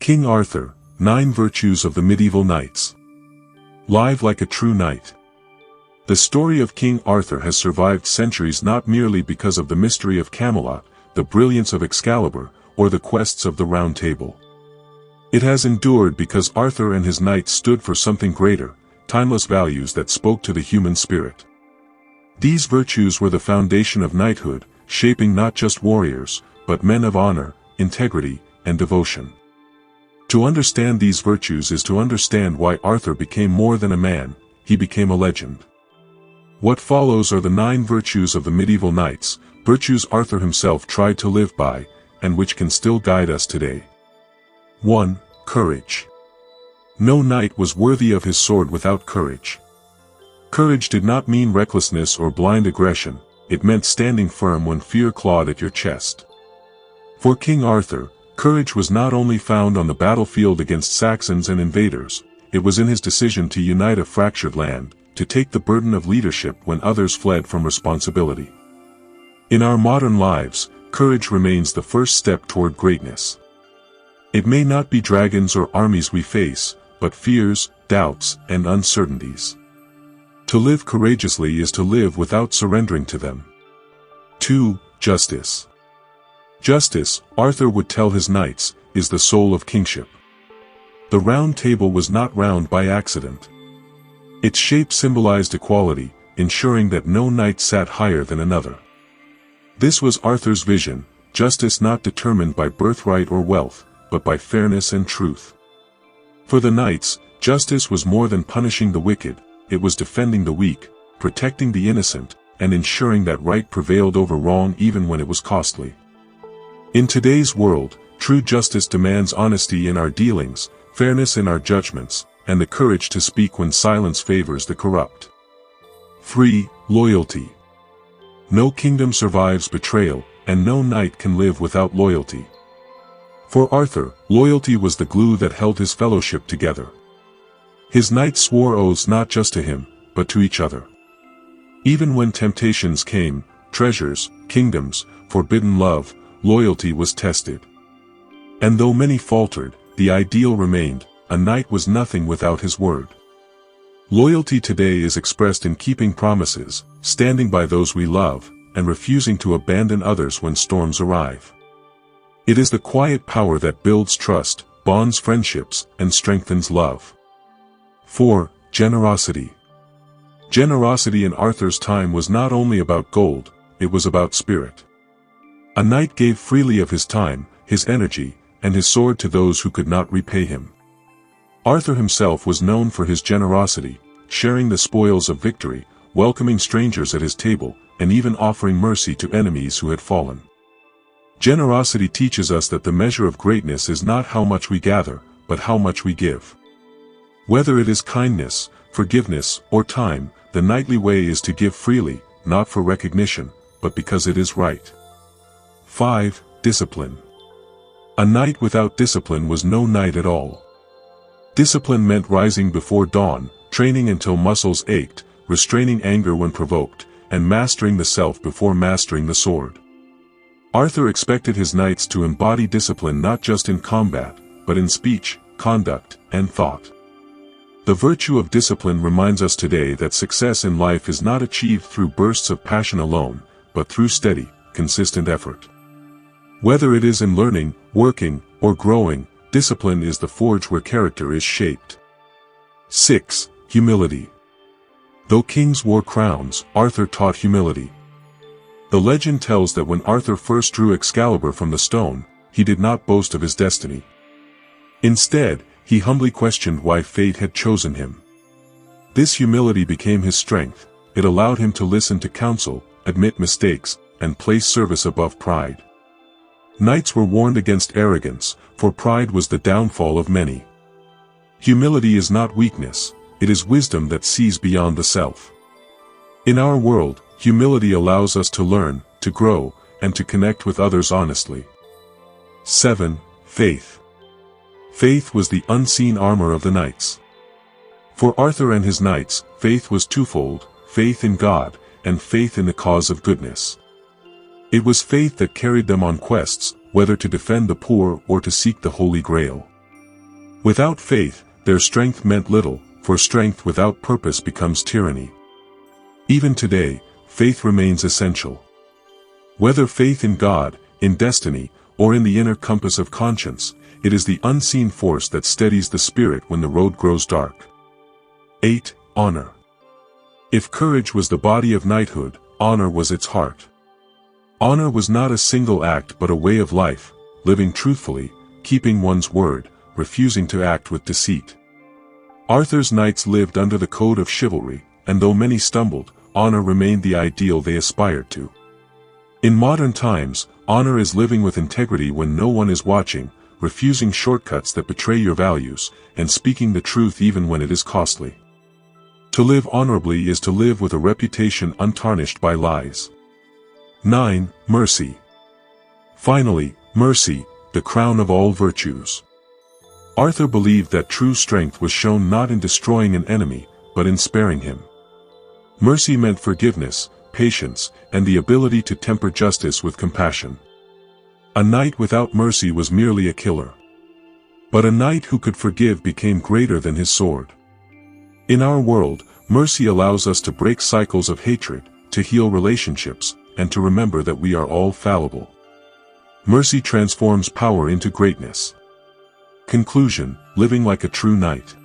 King Arthur, 9 Virtues of the Medieval Knights. Live like a true knight. The story of King Arthur has survived centuries not merely because of the mystery of Camelot, the brilliance of Excalibur, or the quests of the Round Table. It has endured because Arthur and his knights stood for something greater, timeless values that spoke to the human spirit. These virtues were the foundation of knighthood, shaping not just warriors, but men of honor, integrity, and devotion. To understand these virtues is to understand why Arthur became more than a man, he became a legend. What follows are the 9 virtues of the medieval knights, virtues Arthur himself tried to live by, and which can still guide us today. 1. Courage. No knight was worthy of his sword without courage. Courage did not mean recklessness or blind aggression, it meant standing firm when fear clawed at your chest. For King Arthur, courage was not only found on the battlefield against Saxons and invaders, it was in his decision to unite a fractured land, to take the burden of leadership when others fled from responsibility. In our modern lives, courage remains the first step toward greatness. It may not be dragons or armies we face, but fears, doubts, and uncertainties. To live courageously is to live without surrendering to them. 2. Justice. Justice, Arthur would tell his knights, is the soul of kingship. The Round Table was not round by accident. Its shape symbolized equality, ensuring that no knight sat higher than another. This was Arthur's vision, justice not determined by birthright or wealth, but by fairness and truth. For the knights, justice was more than punishing the wicked, it was defending the weak, protecting the innocent, and ensuring that right prevailed over wrong even when it was costly. In today's world, true justice demands honesty in our dealings, fairness in our judgments, and the courage to speak when silence favors the corrupt. 3. Loyalty. No kingdom survives betrayal, and no knight can live without loyalty. For Arthur, loyalty was the glue that held his fellowship together. His knights swore oaths not just to him, but to each other. Even when temptations came, treasures, kingdoms, forbidden love, loyalty was tested. And though many faltered, the ideal remained, a knight was nothing without his word. Loyalty today is expressed in keeping promises, standing by those we love, and refusing to abandon others when storms arrive. It is the quiet power that builds trust, bonds friendships, and strengthens love. 4. Generosity. Generosity in Arthur's time was not only about gold, it was about spirit. A knight gave freely of his time, his energy, and his sword to those who could not repay him. Arthur himself was known for his generosity, sharing the spoils of victory, welcoming strangers at his table, and even offering mercy to enemies who had fallen. Generosity teaches us that the measure of greatness is not how much we gather, but how much we give. Whether it is kindness, forgiveness, or time, the knightly way is to give freely, not for recognition, but because it is right. 5. Discipline. A knight without discipline was no knight at all. Discipline meant rising before dawn, training until muscles ached, restraining anger when provoked, and mastering the self before mastering the sword. Arthur expected his knights to embody discipline not just in combat, but in speech, conduct, and thought. The virtue of discipline reminds us today that success in life is not achieved through bursts of passion alone, but through steady, consistent effort. Whether it is in learning, working, or growing, discipline is the forge where character is shaped. 6. Humility. Though kings wore crowns, Arthur taught humility. The legend tells that when Arthur first drew Excalibur from the stone, he did not boast of his destiny. Instead, he humbly questioned why fate had chosen him. This humility became his strength, it allowed him to listen to counsel, admit mistakes, and place service above pride. Knights were warned against arrogance, for pride was the downfall of many. Humility is not weakness, it is wisdom that sees beyond the self. In our world, humility allows us to learn, to grow, and to connect with others honestly. 7. Faith. Faith was the unseen armor of the knights. For Arthur and his knights, faith was twofold, faith in God, and faith in the cause of goodness. It was faith that carried them on quests, whether to defend the poor or to seek the Holy Grail. Without faith, their strength meant little, for strength without purpose becomes tyranny. Even today, faith remains essential. Whether faith in God, in destiny, or in the inner compass of conscience, it is the unseen force that steadies the spirit when the road grows dark. 8. Honor. If courage was the body of knighthood, honor was its heart. Honor was not a single act but a way of life, living truthfully, keeping one's word, refusing to act with deceit. Arthur's knights lived under the code of chivalry, and though many stumbled, honor remained the ideal they aspired to. In modern times, honor is living with integrity when no one is watching, refusing shortcuts that betray your values, and speaking the truth even when it is costly. To live honorably is to live with a reputation untarnished by lies. 9. Mercy. Finally, mercy, the crown of all virtues. Arthur believed that true strength was shown not in destroying an enemy, but in sparing him. Mercy meant forgiveness, patience, and the ability to temper justice with compassion. A knight without mercy was merely a killer. But a knight who could forgive became greater than his sword. In our world, mercy allows us to break cycles of hatred, to heal relationships, and to remember that we are all fallible. Mercy transforms power into greatness. Conclusion: living like a true knight.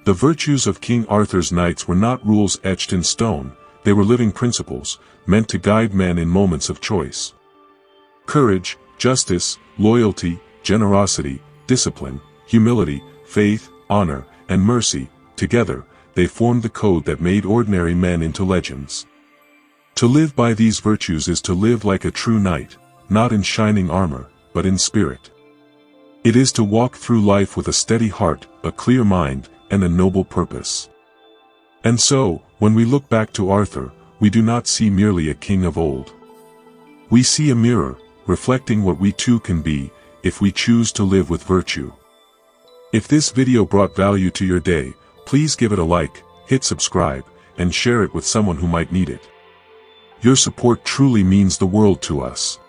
The virtues of King Arthur's knights were not rules etched in stone, they were living principles, meant to guide men in moments of choice. Courage, justice, loyalty, generosity, discipline, humility, faith, honor, and mercy, together, they formed the code that made ordinary men into legends. To live by these virtues is to live like a true knight, not in shining armor, but in spirit. It is to walk through life with a steady heart, a clear mind, and a noble purpose. And so, when we look back to Arthur, we do not see merely a king of old. We see a mirror, reflecting what we too can be, if we choose to live with virtue. If this video brought value to your day, please give it a like, hit subscribe, and share it with someone who might need it. Your support truly means the world to us.